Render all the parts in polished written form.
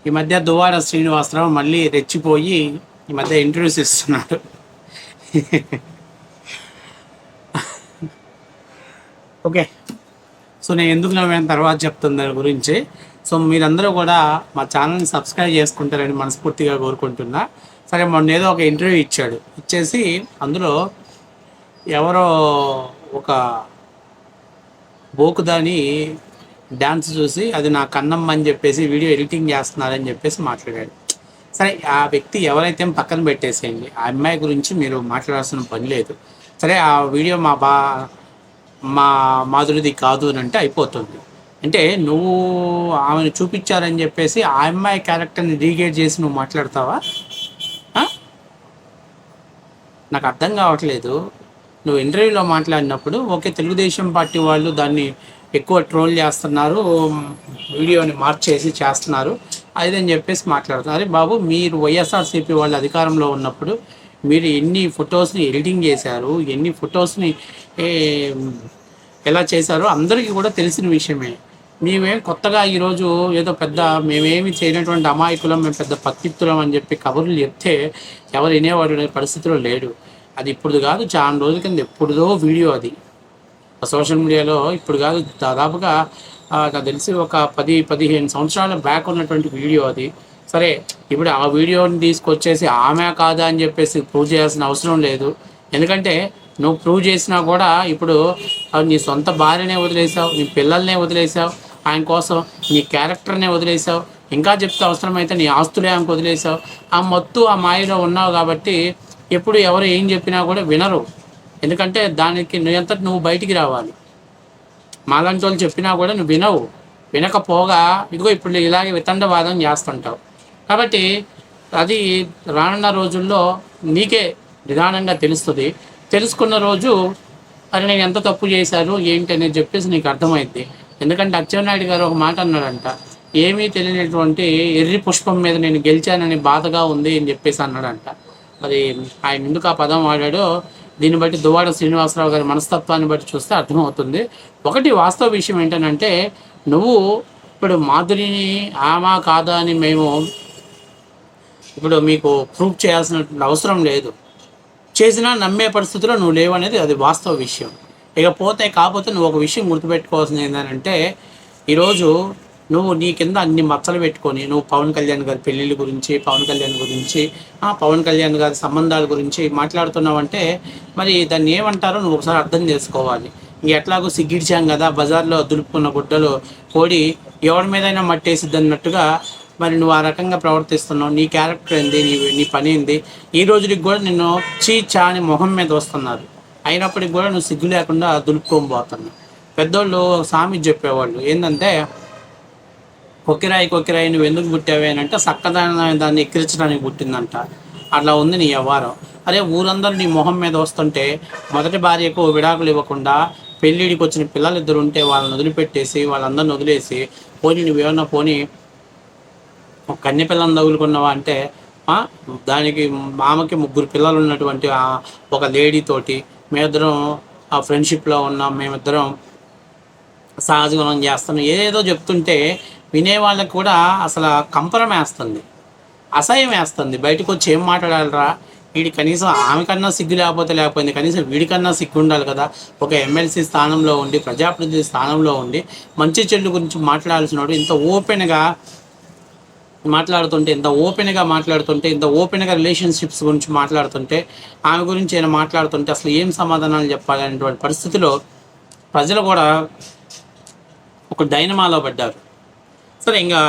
ఈ మధ్య దువ్వాడ శ్రీనివాసరావు మళ్ళీ రెచ్చిపోయి ఈ మధ్య ఇంటర్వ్యూస్ ఇస్తున్నాడు. ఓకే, సో నేను ఎందుకు నవ్వాను తర్వాత చెప్తాను దాని గురించి. సో మీరందరూ కూడా మా ఛానల్ని సబ్స్క్రైబ్ చేసుకుంటారని మనస్ఫూర్తిగా కోరుకుంటున్నా. సరే, మొన్న ఏదో ఒక ఇంటర్వ్యూ ఇచ్చేసి అందులో ఎవరో ఒక బోకుదాని డ్యాన్స్ చూసి అది నా కన్నమ్మ అని చెప్పేసి వీడియో ఎడిటింగ్ చేస్తున్నారని చెప్పేసి మాట్లాడాడు. సరే, ఆ వ్యక్తి ఎవరైతే పక్కన పెట్టేసేయండి, ఆ అమ్మాయి గురించి మీరు మాట్లాడాల్సిన పని లేదు. సరే, ఆ వీడియో మా మాధురిది కాదు అని అంటే అయిపోతుంది. అంటే నువ్వు ఆమెను చూపించారని చెప్పేసి ఆ అమ్మాయి క్యారెక్టర్ని రీగేట్ చేసి నువ్వు మాట్లాడతావా? నాకు అర్థం కావట్లేదు. నువ్వు ఇంటర్వ్యూలో మాట్లాడినప్పుడు ఓకే, తెలుగుదేశం పార్టీ వాళ్ళు దాన్ని ఎక్కువ ట్రోల్ చేస్తున్నారు, వీడియోని మార్చేసి చేస్తున్నారు అదని చెప్పేసి మాట్లాడుతున్నారు. అరే బాబు, మీరు వైఎస్ఆర్సీపీ వాళ్ళు అధికారంలో ఉన్నప్పుడు మీరు ఎన్ని ఫొటోస్ని ఎడిటింగ్ చేశారు, ఎన్ని ఫొటోస్ని ఎలా చేశారో అందరికీ కూడా తెలిసిన విషయమే. మేమేం కొత్తగా ఈరోజు ఏదో పెద్ద మేమేమి చేయనటువంటి అమాయకులం, మేము పెద్ద పత్తిత్తులం అని చెప్పి కబుర్లు చెప్తే ఎవరు వినేవాడు పరిస్థితిలో లేడు. అది ఇప్పుడు కాదు, చాలా రోజుల కింద ఎప్పుడుదో వీడియో. అది సోషల్ మీడియాలో ఇప్పుడు కాదు, దాదాపుగా నాకు తెలిసి ఒక 10-15 సంవత్సరాల బ్యాక్ ఉన్నటువంటి వీడియో అది. సరే, ఇప్పుడు ఆ వీడియోని తీసుకొచ్చేసి ఆమె కాదా అని చెప్పేసి ప్రూవ్ చేయాల్సిన అవసరం లేదు. ఎందుకంటే నువ్వు ప్రూవ్ చేసినా కూడా ఇప్పుడు నీ సొంత భార్యనే వదిలేసావు, నీ పిల్లల్నే వదిలేసావు, ఆయన కోసం నీ క్యారెక్టర్నే వదిలేసావు, ఇంకా చెప్తే అవసరమైతే నీ ఆస్తులే ఆమెకు వదిలేసావు. ఆ మొత్తం ఆ మాయలో ఉన్నావు కాబట్టి ఎప్పుడు ఎవరు ఏం చెప్పినా కూడా వినరు. ఎందుకంటే దానికి నువ్వు బయటికి రావాలి. మాలాంటి వాళ్ళు చెప్పినా కూడా నువ్వు వినవు. వినకపోగా ఇదిగో ఇప్పుడు ఇలాగే వితండవాదం చేస్తుంటావు. కాబట్టి అది రానున్న రోజుల్లో నీకే నిదానంగా తెలుస్తుంది. తెలుసుకున్న రోజు అది నేను ఎంత తప్పు చేశాను ఏంటి అనేది చెప్పేసి నీకు అర్థమైంది. ఎందుకంటే అచ్చెన్నాయుడు గారు ఒక మాట అన్నాడంట, ఏమీ తెలియనటువంటి ఎర్రి పుష్పం మీద నేను గెలిచానని బాధగా ఉంది అని చెప్పేసి అన్నాడంట. మరి ఆయన ఎందుకు ఆ పదం వాడాడో దీన్ని బట్టి దువ్వాడ శ్రీనివాసరావు గారి మనస్తత్వాన్ని బట్టి చూస్తే అర్థమవుతుంది. ఒకటి వాస్తవ విషయం ఏంటంటే, నువ్వు ఇప్పుడు మాధురిని ఆమా కాదా అని మేము ఇప్పుడు మీకు ప్రూవ్ చేయాల్సిన అవసరం లేదు. చేసినా నమ్మే పరిస్థితిలో నువ్వు లేవనేది అది వాస్తవ విషయం. కాకపోతే నువ్వు ఒక విషయం గుర్తుపెట్టుకోవాల్సింది ఏంటంటే, ఈరోజు నువ్వు నీ కింద అన్ని మచ్చలు పెట్టుకొని నువ్వు పవన్ కళ్యాణ్ గారి పెళ్ళిళ్ళ గురించి, పవన్ కళ్యాణ్ గారి సంబంధాల గురించి మాట్లాడుతున్నావంటే మరి దాన్ని ఏమంటారో నువ్వు ఒకసారి అర్థం చేసుకోవాలి. ఎట్లాగో సిగ్గిడిచాం కదా, బజార్లో దులుపుకున్న గుడ్డలు కోడి ఎవరి మీదైనా మట్టేసిద్ది అన్నట్టుగా మరి నువ్వు ఆ రకంగా ప్రవర్తిస్తున్నావు. నీ క్యారెక్టర్ ఏంది, నీ పని ఏంది? ఈ రోజుకి కూడా నిన్ను చా అని మొహం మీద వస్తున్నారు. అయినప్పటికి కూడా నువ్వు సిగ్గు లేకుండా దులుపుకొని పోతున్నావు. పెద్దోళ్ళు సామెత చెప్పేవాళ్ళు ఏంటంటే, కొక్కిరాయి నువ్వు ఎందుకు పుట్టావే అని అంటే దాన్ని ఎక్కిరించడానికి పుట్టిందంట. అట్లా ఉంది నీ వ్యవహారం. అదే ఊరందరూ నీ మొహం మీద వస్తుంటే మొదటి భార్యకు విడాకులు ఇవ్వకుండా పెళ్ళిడికి వచ్చిన పిల్లలు ఇద్దరు ఉంటే వాళ్ళని వదిలిపెట్టేసి వాళ్ళందరిని వదిలేసి నువ్వేమన్నా ఒక కన్య పిల్లని తగులుకున్నావా అంటే దానికి మామకి 3 పిల్లలు ఉన్నటువంటి ఒక లేడీతోటి మేమిద్దరం ఆ ఫ్రెండ్షిప్లో ఉన్నాం, మేమిద్దరం సహజగుణం చేస్తాం ఏదేదో చెప్తుంటే వినేవాళ్ళకి కూడా అసలు కంపరం వేస్తుంది, అసహ్యం వేస్తుంది. బయటకు వచ్చి ఏం మాట్లాడాలరా, వీడి కనీసం ఆమె కన్నా సిగ్గు లేకపోయింది, కనీసం వీడికన్నా సిగ్గు ఉండాలి కదా. ఒక ఎమ్మెల్సీ స్థానంలో ఉండి, ప్రజాప్రతినిధి స్థానంలో ఉండి మంచి చెడు గురించి మాట్లాడాల్సినోడు ఇంత ఓపెన్గా మాట్లాడుతుంటే, ఇంత ఓపెన్గా రిలేషన్షిప్స్ గురించి మాట్లాడుతుంటే, ఆమె గురించి ఏమైనా మాట్లాడుతుంటే అసలు ఏం సమాధానాలు చెప్పాలనేటువంటి పరిస్థితిలో ప్రజలు కూడా ఒక డైనమాలో పడ్డారు. సరే, ఇంకా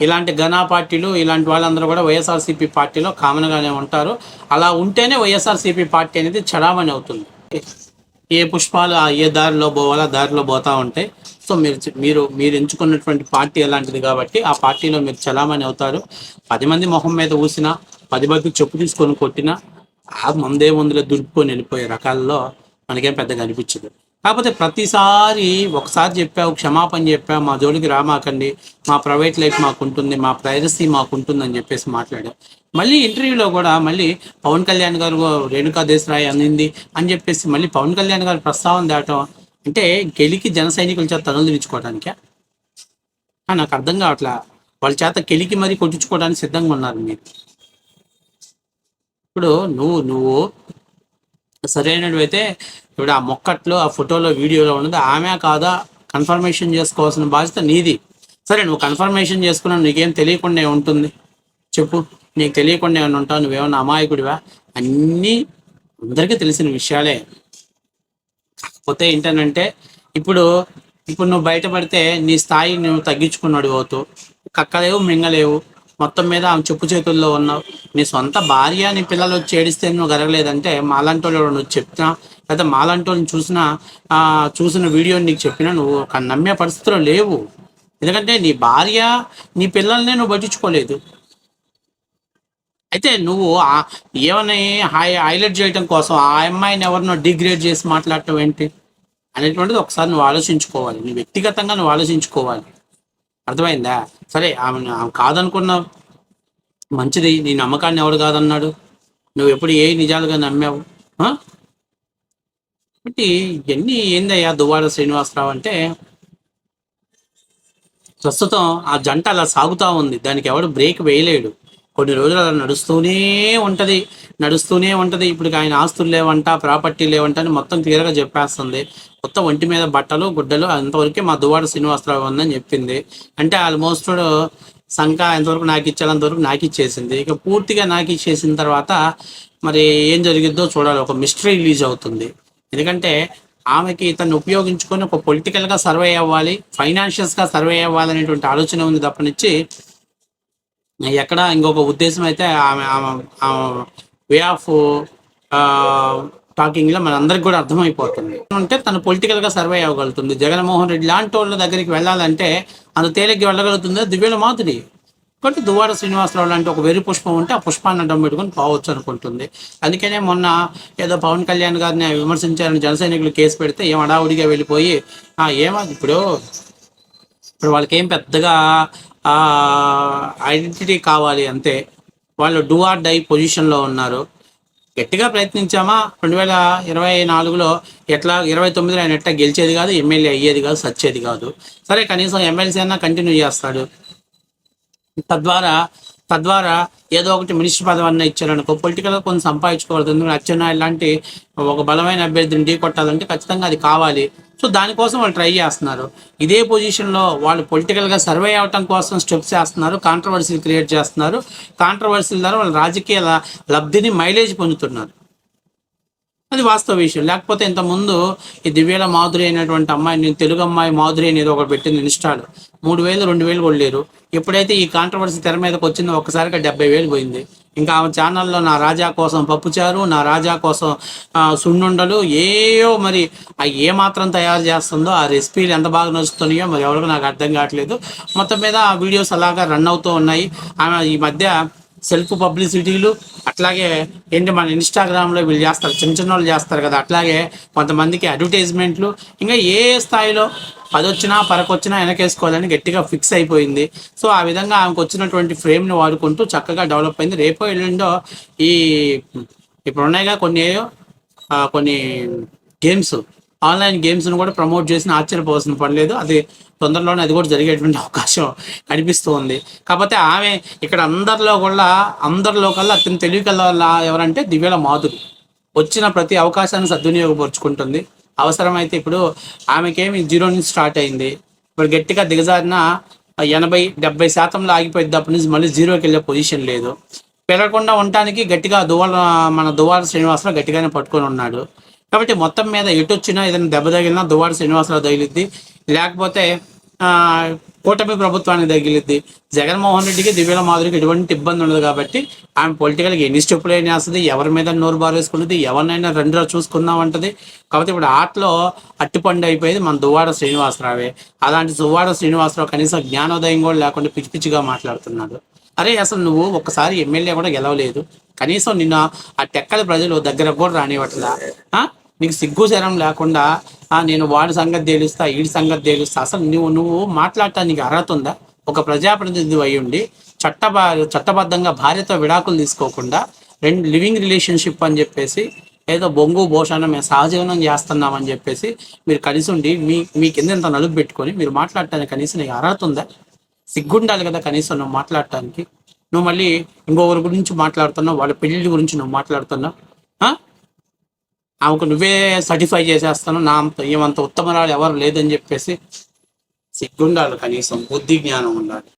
ఇలాంటి ఘనా పార్టీలు ఇలాంటి వాళ్ళందరూ కూడా వైఎస్ఆర్సీపీ పార్టీలో కామన్గానే ఉంటారు. అలా ఉంటేనే వైఎస్ఆర్సీపీ పార్టీ అనేది చలామణి అవుతుంది. ఏ పుష్పాలు ఏ దారిలో పోవాలో దారిలో పోతూ ఉంటాయి. సో మీరు ఎంచుకున్నటువంటి పార్టీ అలాంటిది కాబట్టి ఆ పార్టీలో మీరు చలామణి అవుతారు. 10 మంది మొహం మీద ఊసినా, 10 మంది చెప్పు తీసుకొని కొట్టినా ఆ ముందులో దులుపుకొని వెళ్ళిపోయే రకాల్లో మనకేం పెద్దగా అనిపించదు. కాకపోతే ప్రతిసారి ఒకసారి చెప్పావు, క్షమాపణ చెప్పావు, మా జోలికి రామాకండి, మా ప్రైవేట్ లైఫ్ మాకుంటుంది, మా ప్రైవసీ మాకుంటుందని చెప్పేసి మాట్లాడావు. మళ్ళీ ఇంటర్వ్యూలో కూడా మళ్ళీ పవన్ కళ్యాణ్ గారు రేణుకా దేశరాయ్ అందింది అని చెప్పేసి మళ్ళీ పవన్ కళ్యాణ్ గారి ప్రస్తావన దాటం అంటే గెలికి జన సైనికుల చేత తనులు తీర్చుకోవడానికే నాకు అర్థం కావట్లా. వాళ్ళ చేత కెలికి మరీ కొట్టించుకోవడానికి సిద్ధంగా ఉన్నారు మీరు. ఇప్పుడు నువ్వు సరైనవైతే ఇప్పుడు ఆ మొక్కట్లో ఆ ఫోటోలో వీడియోలో ఉన్నది ఆమె కాదా కన్ఫర్మేషన్ చేసుకోవాల్సిన బాధ్యత నీది. సరే నువ్వు కన్ఫర్మేషన్ చేసుకున్నావు, నీకేం తెలియకుండా ఉంటుంది చెప్పు? నీకు తెలియకుండా ఏమైనా ఉంటావు? నువ్వేమన్నా అమాయకుడివా? అన్నీ అందరికీ తెలిసిన విషయాలే. కాకపోతే ఏంటనంటే ఇప్పుడు ఇప్పుడు నువ్వు బయటపడితే నీ స్థాయి నువ్వు తగ్గించుకున్నాడు అవుతావు, కక్కలేవు మింగలేవు, మొత్తం మీద ఆమె చెప్పు చేతుల్లో ఉన్నావు. నీ సొంత భార్య నీ పిల్లలు వచ్చి ఏడిస్తే నువ్వు గరగలేదంటే మాలాంటి వాళ్ళు నువ్వు చెప్తున్నా, లేదా మాలాంటి వాళ్ళని చూసిన వీడియోని నీకు చెప్పినా నువ్వు నమ్మే పరిస్థితిలో లేవు. ఎందుకంటే నీ భార్య నీ పిల్లల్నే నువ్వు పట్టించుకోలేదు. అయితే నువ్వు ఏమని హైలైట్ చేయడం కోసం ఆ అమ్మాయిని ఎవరినో డిగ్రేడ్ చేసి మాట్లాడటం ఏంటి అనేటువంటిది ఒకసారి నువ్వు ఆలోచించుకోవాలి. నీ వ్యక్తిగతంగా నువ్వు ఆలోచించుకోవాలి. అర్థమైందా? సరే ఆమె కాదనుకున్నావు, మంచిది. నీ నమ్మకాన్ని ఎవడు కాదన్నాడు? నువ్వు ఎప్పుడు ఏ నిజాలుగా నమ్మావు? కాబట్టి ఇవన్నీ ఏందయ్యా దువ్వాడ శ్రీనివాసరావు అంటే, ప్రస్తుతం ఆ జంట అలా సాగుతూ ఉంది, దానికి ఎవడు బ్రేక్ వేయలేడు. కొన్ని రోజులు అలా నడుస్తూనే ఉంటుంది. ఇప్పుడు ఆయన ఆస్తులు లేవంట, ప్రాపర్టీ లేవంట అని మొత్తం క్లియర్గా చెప్పేస్తుంది. మొత్తం ఒంటి మీద బట్టలు గుడ్డలు అంతవరకే మా దువ్వాడ శ్రీనివాసరావు ఉందని చెప్పింది. అంటే ఆల్మోస్ట్ సంఖ ఎంతవరకు నాకు ఇచ్చేంతవరకు నాకు ఇచ్చేసింది. ఇక పూర్తిగా నాకు ఇచ్చేసిన తర్వాత మరి ఏం జరిగిద్దో చూడాలి. ఒక మిస్టరీ రిలీజ్ అవుతుంది. ఎందుకంటే ఆమెకి ఇతన్ని ఉపయోగించుకొని ఒక పొలిటికల్గా సర్వే అవ్వాలి, ఫైనాన్షియల్స్గా సర్వే అవ్వాలి అనేటువంటి ఆలోచన ఉంది తప్పనిచ్చి ఎక్కడ ఇంకొక ఉద్దేశం అయితే ఆమె వే ఆఫ్ టాకింగ్లో మనందరికి కూడా అర్థమైపోతుంది. అంటే తను పొలిటికల్గా సర్వే అవ్వగలుగుతుంది. జగన్మోహన్ రెడ్డి లాంటి వాళ్ళ దగ్గరికి వెళ్ళాలంటే అంత తేలిగ్గా వెళ్ళగలుగుతుంది దివ్యల మాధురి. కాబట్టి దువ్వాడ శ్రీనివాసరావు లాంటి ఒక వెర్రి పుష్పం ఉంటే ఆ పుష్పాన్ని అడ్డం పెట్టుకొని పోవచ్చు అనుకుంటుంది. అందుకనే మొన్న ఏదో పవన్ కళ్యాణ్ గారిని విమర్శించారని జన సైనికులు కేసు పెడితే ఏం అడావుడిగా వెళ్ళిపోయి ఇప్పుడు వాళ్ళకి ఏం పెద్దగా ఐడెంటిటీ కావాలి అంతే, వాళ్ళు డూ ఆర్ డై పొజిషన్లో ఉన్నారు. గట్టిగా ప్రయత్నించామా 2024లో ఎట్లా 29లో ఆయన ఎట్లా గెలిచేది కాదు, ఎమ్మెల్యే అయ్యేది కాదు, సచ్చేది కాదు. సరే కనీసం ఎమ్మెల్సీ అన్నా కంటిన్యూ చేస్తాడు. తద్వారా ఏదో ఒకటి మినిస్టర్ పదవి అన్న ఇచ్చారనుకో పొలిటికల్గా కొంచెం సంపాదించుకోవాలి. అచ్చెన్నాయుడు లాంటి ఒక బలమైన అభ్యర్థిని ఢీ కొట్టాలంటే ఖచ్చితంగా అది కావాలి. సో దానికోసం వాళ్ళు ట్రై చేస్తున్నారు. ఇదే పొజిషన్లో వాళ్ళు పొలిటికల్గా సర్వే అవ్వటం కోసం స్టెప్స్ చేస్తున్నారు, కాంట్రవర్సీలు క్రియేట్ చేస్తున్నారు. కాంట్రవర్సీల ద్వారా వాళ్ళు రాజకీయ లబ్ధిని మైలేజ్ పొందుతున్నారు. అది వాస్తవ విషయం. లేకపోతే ఇంతకుముందు ఈ దివ్యాల మాధురి అయినటువంటి అమ్మాయి, నేను తెలుగు అమ్మాయి మాధురి అనేది ఒకటి పెట్టింది ఇన్స్టాలో, 3,000 2,000 కొడలేరు. ఎప్పుడైతే ఈ కాంట్రవర్సీ తెర మీదకి వచ్చిందో ఒక్కసారిగా 70,000 పోయింది. ఇంకా ఆమె ఛానల్లో నా రాజా కోసం పప్పుచారు, నా రాజా కోసం సున్నుండలు ఏయో మరి ఏ మాత్రం తయారు చేస్తుందో ఆ రెసిపీలు ఎంత బాగా నచ్చుతున్నాయో మరి ఎవరికో నాకు అర్థం కావట్లేదు. మొత్తం మీద ఆ వీడియోస్ అలాగా రన్ అవుతూ ఉన్నాయి. ఆమె ఈ మధ్య సెల్ఫ్ పబ్లిసిటీలు, అట్లాగే ఏంటి మన ఇన్స్టాగ్రామ్లో వీళ్ళు చేస్తారు, చిన్న వాళ్ళు చేస్తారు కదా, అట్లాగే కొంతమందికి అడ్వర్టైజ్మెంట్లు, ఇంకా ఏ స్థాయిలో 10 వచ్చినా 11 వచ్చినా వెనకేసుకోవాలని గట్టిగా ఫిక్స్ అయిపోయింది. సో ఆ విధంగా ఆమెకు వచ్చినటువంటి ఫ్రేమ్ని వాడుకుంటూ చక్కగా డెవలప్ అయింది. రేపో ఎల్లుండో ఇప్పుడు ఉన్నాయిగా కొన్ని గేమ్స్, ఆన్లైన్ గేమ్స్ను కూడా ప్రమోట్ చేసిన ఆశ్చర్యపోవాల్సిన పడలేదు. అది తొందరలోనే అది కూడా జరిగేటువంటి అవకాశం కనిపిస్తూ ఉంది. కాకపోతే ఆమె ఇక్కడ అందరిలో కల్లా అతని తెలివికల్లా ఎవరంటే దివ్యాల మాధురి. వచ్చిన ప్రతి అవకాశాన్ని సద్వినియోగపరుచుకుంటుంది. అవసరమైతే ఇప్పుడు ఆమెకేమి 0 నుంచి స్టార్ట్ అయింది, ఇప్పుడు గట్టిగా దిగజారిన 80-70% ఆగిపోయింది. అప్పటి నుంచి మళ్ళీ 0కి వెళ్ళే పొజిషన్ లేదు. పెరగకుండా ఉండటానికి గట్టిగా మన దువ్వాడ శ్రీనివాసరావు గట్టిగానే పట్టుకొని ఉన్నాడు. కాబట్టి మొత్తం మీద ఎటు వచ్చినా ఏదైనా దెబ్బ తగిలినా దువ్వాడ శ్రీనివాసరావు తగిలిద్ది, లేకపోతే కూటమి ప్రభుత్వానికి తగిలిద్ది. జగన్మోహన్ రెడ్డికి దివ్యాల మాధురికి ఎటువంటి ఇబ్బంది ఉండదు. కాబట్టి ఆమె పొలిటికల్గా ఎన్ని స్టెప్పులు అయినా వేస్తుంది, ఎవరి మీద నోరు బారేసుకున్నది, ఎవరినైనా రెండురా చూసుకుందాం అంటది. కాబట్టి ఇప్పుడు ఆటలో అట్టిపండు అయిపోయేది మన దువ్వాడ శ్రీనివాసరావే. అలాంటి దువ్వాడ శ్రీనివాసరావు కనీసం జ్ఞానోదయం కూడా లేకుండా పిచ్చి పిచ్చిగా మాట్లాడుతున్నాడు. అరే అసలు నువ్వు ఒక్కసారి ఎమ్మెల్యే కూడా గెలవలేదు, కనీసం నిన్న ఆ టెక్కల ప్రజలు దగ్గర కూడా రానివ్వట్లా. నీకు సిగ్గు శరం లేకుండా నేను వాడి సంగతి తేలుస్తా, వీడి సంగతి తేలుస్తా, అసలు నువ్వు మాట్లాడటానికి అర్హత ఉందా? ఒక ప్రజాప్రతినిధి అయి ఉండి చట్టబద్ధంగా భార్యతో విడాకులు తీసుకోకుండా లివింగ్ రిలేషన్షిప్ అని చెప్పేసి ఏదో బొంగు భోషణ మేము సహజీవనం చేస్తున్నామని చెప్పేసి మీరు కలిసి ఉండి మీ కింద ఇంత నలుపు పెట్టుకొని మీరు మాట్లాడటానికి కనీసం నీకు అర్హత ఉందా? సిగ్గుండాలి కదా కనీసం నువ్వు మాట్లాడటానికి. నువ్వు మళ్ళీ ఇంకొకరి గురించి మాట్లాడుతున్నావు, వాళ్ళ పెళ్లి గురించి నువ్వు మాట్లాడుతున్నావు. ఆ? ఆమెకు నువ్వే సర్టిఫై చేసేస్తాను, నా అంత ఏమంత ఉత్తమరాలు ఎవరు లేదని చెప్పేసి. సిగ్గుండాలి, కనీసం బుద్ధి జ్ఞానం ఉండాలి.